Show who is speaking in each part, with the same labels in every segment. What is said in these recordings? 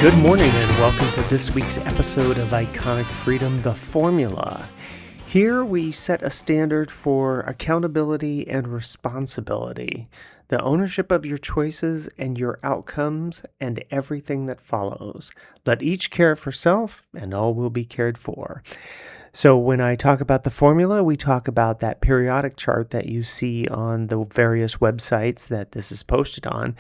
Speaker 1: Good morning and welcome to this week's episode of Iconic Freedom, The Formula. Here we set a standard for accountability and responsibility, the ownership of your choices and your outcomes and everything that follows. Let each care for self and all will be cared for. So when I talk about the formula, we talk about that periodic chart that you see on the various websites that this is posted on,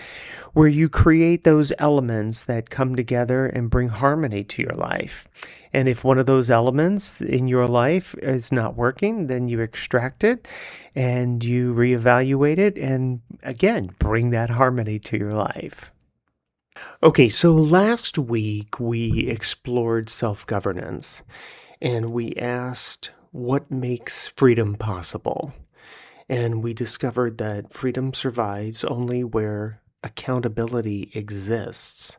Speaker 1: where you create those elements that come together and bring harmony to your life. And if one of those elements in your life is not working, then you extract it and you reevaluate it and, again, bring that harmony to your life. Okay, so last week we explored self-governance. And we asked what makes freedom possible. And we discovered that freedom survives only where accountability exists.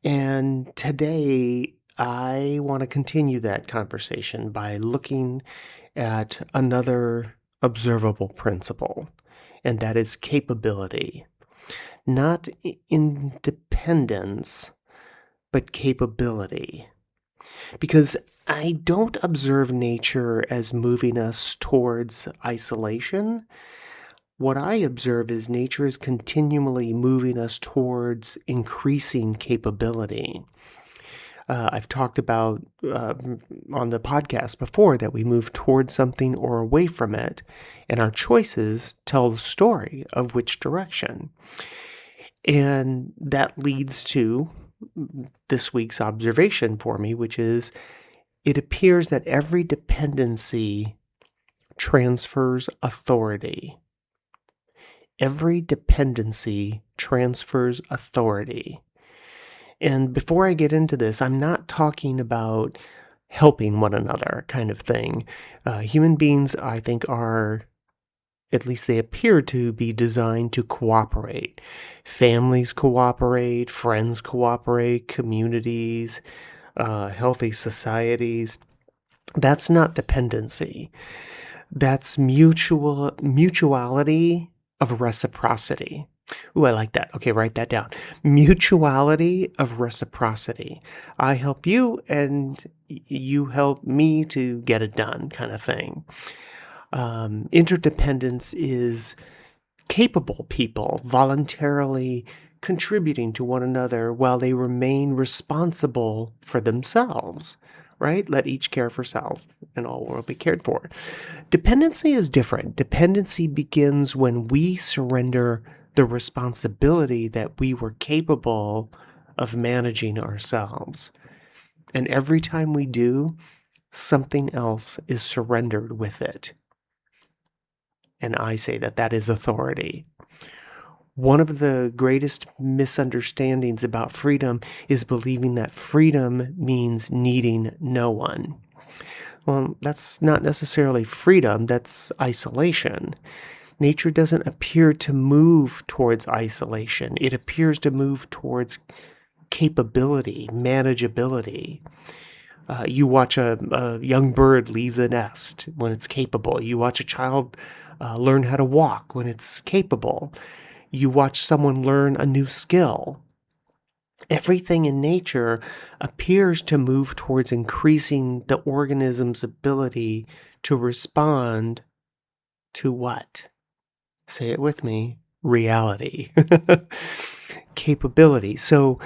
Speaker 1: And today, I want to continue that conversation by looking at another observable principle, and that is capability. Not independence, but capability. Because I don't observe nature as moving us towards isolation. What I observe is nature is continually moving us towards increasing capability. I've talked about on the podcast before that we move towards something or away from it, and our choices tell the story of which direction. And that leads to this week's observation for me, which is it appears that every dependency transfers authority. Every dependency transfers authority. And before I get into this, I'm not talking about helping one another kind of thing. Human beings, I think, are, at least they appear to be designed to cooperate. Families cooperate, friends cooperate, communities, healthy societies. That's not dependency. That's mutuality of reciprocity. Ooh, I like that. Okay, write that down. Mutuality of reciprocity. I help you and you help me to get it done kind of thing. Interdependence is capable people voluntarily contributing to one another while they remain responsible for themselves, right? Let each care for self and all will be cared for. Dependency is different. Dependency begins when we surrender the responsibility that we were capable of managing ourselves. And every time we do, something else is surrendered with it. And I say that that is authority. One of the greatest misunderstandings about freedom is believing that freedom means needing no one. Well, that's not necessarily freedom, that's isolation. Nature doesn't appear to move towards isolation. It appears to move towards capability, manageability. You watch a young bird leave the nest when it's capable. You watch a child learn how to walk when it's capable. You watch someone learn a new skill. Everything in nature appears to move towards increasing the organism's ability to respond to what? Say it with me. Reality. Capability. So,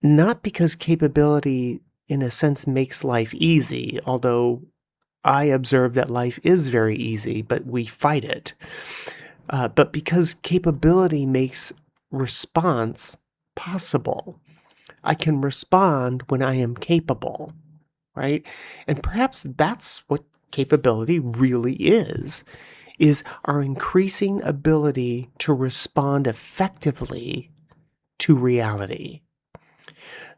Speaker 1: not because capability, in a sense, makes life easy, although I observe that life is very easy, but we fight it. But because capability makes response possible. I can respond when I am capable, right? And perhaps that's what capability really is our increasing ability to respond effectively to reality.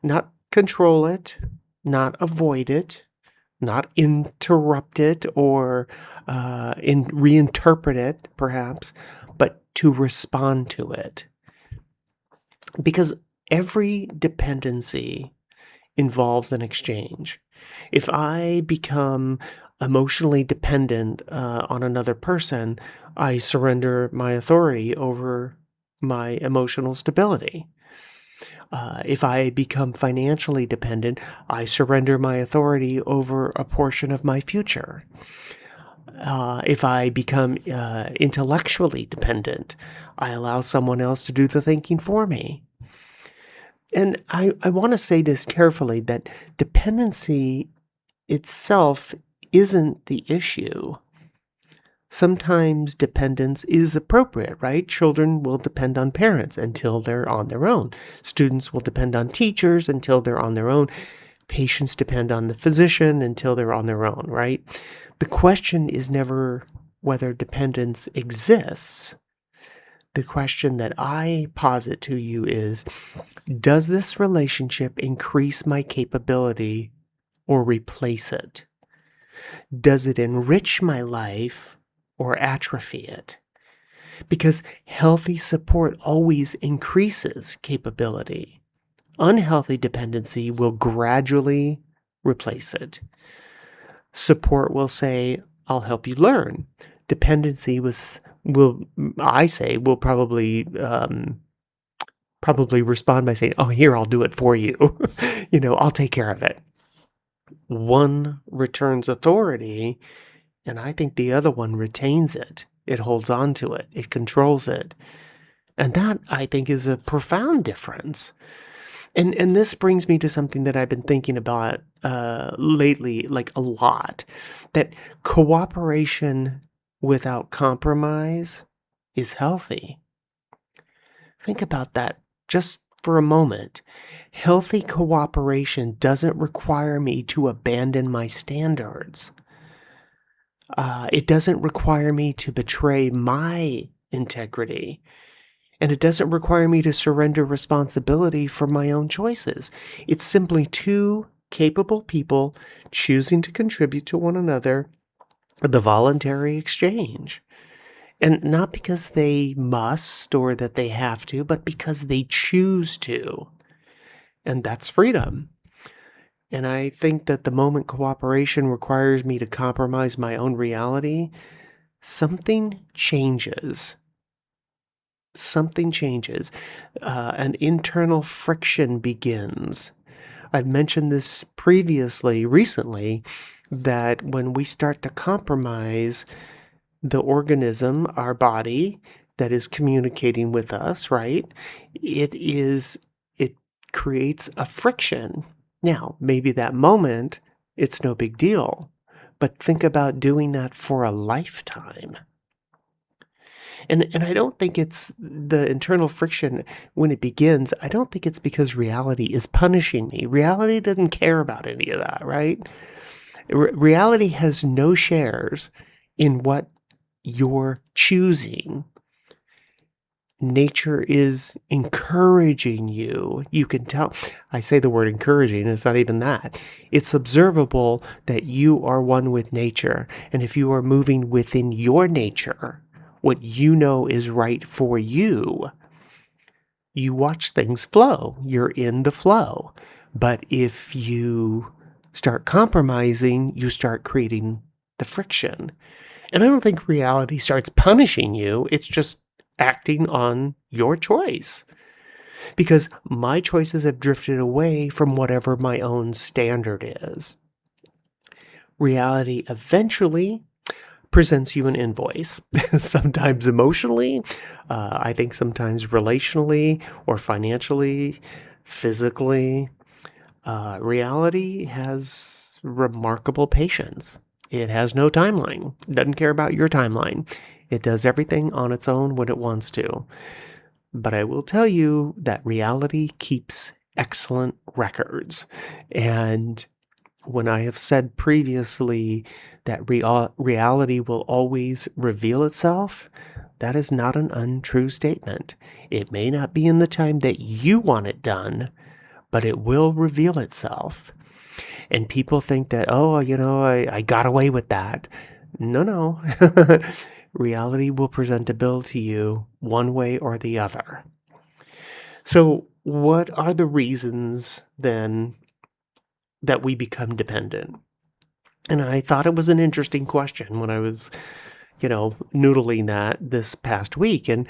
Speaker 1: Not control it, not avoid it, not interrupt it or reinterpret it, perhaps, but to respond to it. Because every dependency involves an exchange. If I become emotionally dependent on another person, I surrender my authority over my emotional stability. If I become financially dependent, I surrender my authority over a portion of my future. If I become intellectually dependent, I allow someone else to do the thinking for me. And I want to say this carefully, that dependency itself isn't the issue. Sometimes dependence is appropriate, right? Children will depend on parents until they're on their own. Students will depend on teachers until they're on their own. Patients depend on the physician until they're on their own, right? The question is never whether dependence exists. The question that I posit to you is, does this relationship increase my capability or replace it? Does it enrich my life or atrophy it? Because healthy support always increases capability. Unhealthy dependency will gradually replace it. Support will say, I'll help you learn. Dependency will probably respond by saying, oh, here, I'll do it for you. I'll take care of it. One returns authority, and I think the other one retains it. It holds on to it. It controls it. And that, I think, is a profound difference. And this brings me to something that I've been thinking about lately, like a lot, that cooperation without compromise is healthy. Think about that just for a moment. Healthy cooperation doesn't require me to abandon my standards. It doesn't require me to betray my integrity. And it doesn't require me to surrender responsibility for my own choices. It's simply two capable people choosing to contribute to one another, the voluntary exchange. And not because they must or that they have to, but because they choose to. And that's freedom. And I think that the moment cooperation requires me to compromise my own reality, something changes. Something changes. An internal friction begins. I've mentioned this recently, that when we start to compromise, the organism, our body, that is communicating with us, right? It creates a friction. Now, maybe that moment, it's no big deal, but think about doing that for a lifetime. And I don't think it's the internal friction when it begins. I don't think it's because reality is punishing me. Reality doesn't care about any of that, right? Reality has no shares in what you're choosing. Nature is encouraging you. You can tell. I say the word encouraging, it's not even that. It's observable that you are one with nature. And if you are moving within your nature, what you know is right for you, you watch things flow. You're in the flow. But if you start compromising, you start creating the friction. And I don't think reality starts punishing you. It's just acting on your choice. Because my choices have drifted away from whatever my own standard is. Reality eventually presents you an invoice, sometimes emotionally, I think sometimes relationally or financially, physically. Reality has remarkable patience. It has no timeline. It doesn't care about your timeline. It does everything on its own when it wants to. But I will tell you that reality keeps excellent records. And when I have said previously that reality will always reveal itself, that is not an untrue statement. It may not be in the time that you want it done, but it will reveal itself. And people think that, I got away with that. No. Reality will present a bill to you one way or the other. So what are the reasons then that we become dependent? And I thought it was an interesting question when I was, noodling that this past week. And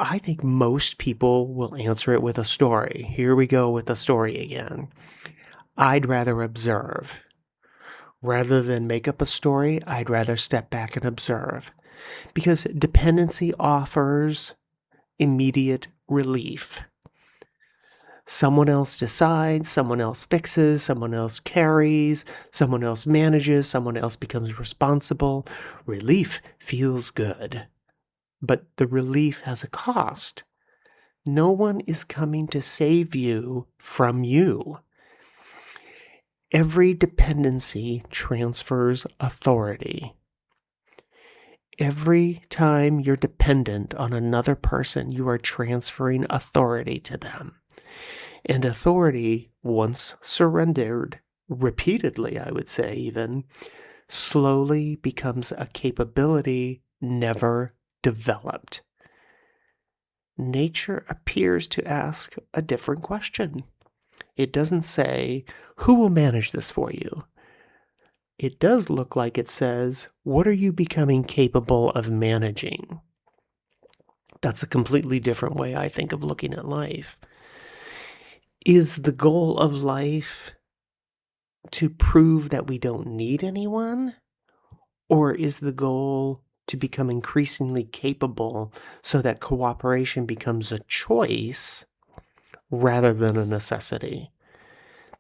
Speaker 1: I think most people will answer it with a story. Here we go with the story again. I'd rather observe. Rather than make up a story, I'd rather step back and observe. Because dependency offers immediate relief. Someone else decides, someone else fixes, someone else carries, someone else manages, someone else becomes responsible. Relief feels good. But the relief has a cost. No one is coming to save you from you. Every dependency transfers authority. Every time you're dependent on another person, you are transferring authority to them. And authority, once surrendered, repeatedly, I would say even, slowly becomes a capability never developed. Nature appears to ask a different question. It doesn't say, who will manage this for you? It does look like it says, what are you becoming capable of managing? That's a completely different way, I think, of looking at life. Is the goal of life to prove that we don't need anyone? Or is the goal to become increasingly capable so that cooperation becomes a choice rather than a necessity?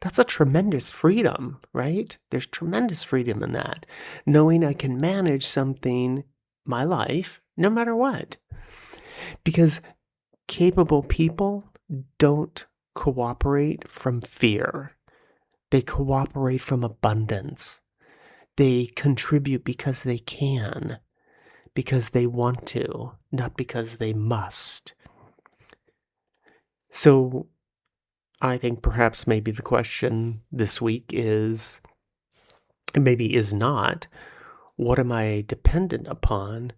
Speaker 1: That's a tremendous freedom, right? There's tremendous freedom in that. Knowing I can manage something, my life, no matter what. Because capable people don't cooperate from fear. They cooperate from abundance. They contribute because they can, because they want to, not because they must. So I think perhaps maybe the question this week is, maybe is not, what am I dependent upon?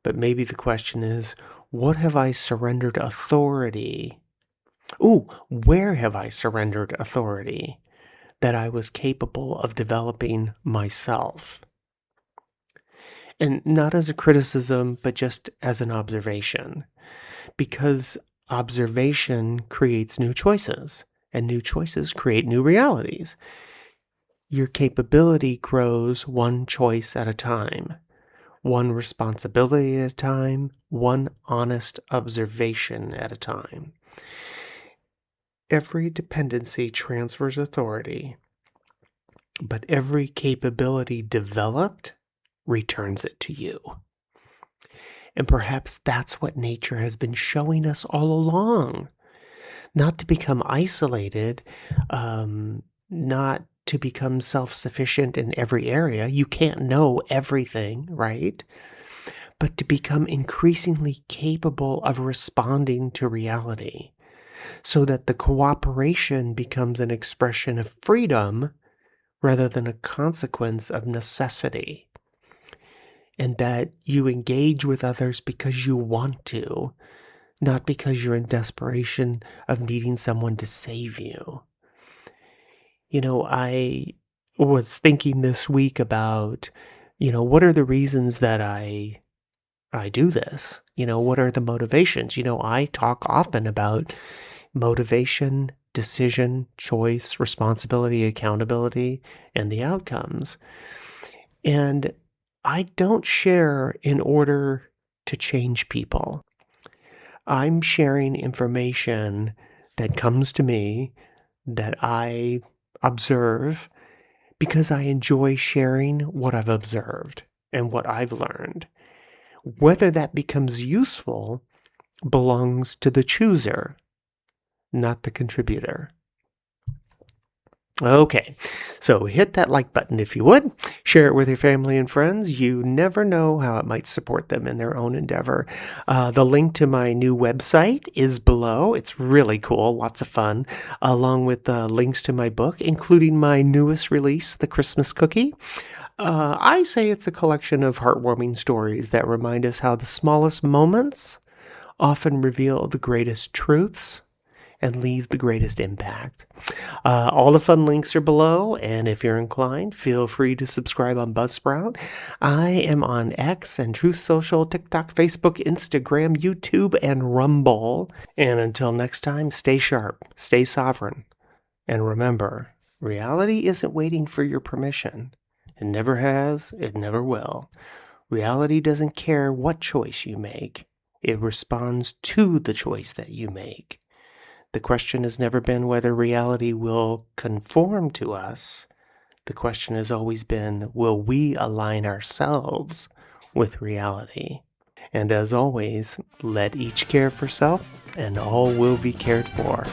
Speaker 1: But maybe the question is, what have I surrendered authority? Where have I surrendered authority that I was capable of developing myself? And not as a criticism, but just as an observation. Because observation creates new choices, and new choices create new realities. Your capability grows one choice at a time, one responsibility at a time, one honest observation at a time. Every dependency transfers authority, but every capability developed returns it to you. And perhaps that's what nature has been showing us all along. Not to become isolated, not to become self-sufficient in every area. You can't know everything, right? But to become increasingly capable of responding to reality so that the cooperation becomes an expression of freedom rather than a consequence of necessity. And that you engage with others because you want to, not because you're in desperation of needing someone to save you. You know, I was thinking this week about, what are the reasons that I do this? What are the motivations? I talk often about motivation, decision, choice, responsibility, accountability, and the outcomes. And I don't share in order to change people. I'm sharing information that comes to me that I observe because I enjoy sharing what I've observed and what I've learned. Whether that becomes useful belongs to the chooser, not the contributor. Okay, so hit that like button if you would. Share it with your family and friends. You never know how it might support them in their own endeavor. The link to my new website is below. It's really cool, lots of fun, along with links to my book, including my newest release, The Christmas Cookie. I say it's a collection of heartwarming stories that remind us how the smallest moments often reveal the greatest truths and leave the greatest impact. All the fun links are below, and if you're inclined, feel free to subscribe on Buzzsprout. I am on X and Truth Social, TikTok, Facebook, Instagram, YouTube, and Rumble. And until next time, stay sharp, stay sovereign, and remember, reality isn't waiting for your permission. It never has, it never will. Reality doesn't care what choice you make. It responds to the choice that you make. The question has never been whether reality will conform to us. The question has always been, will we align ourselves with reality? And as always, let each care for self, and all will be cared for.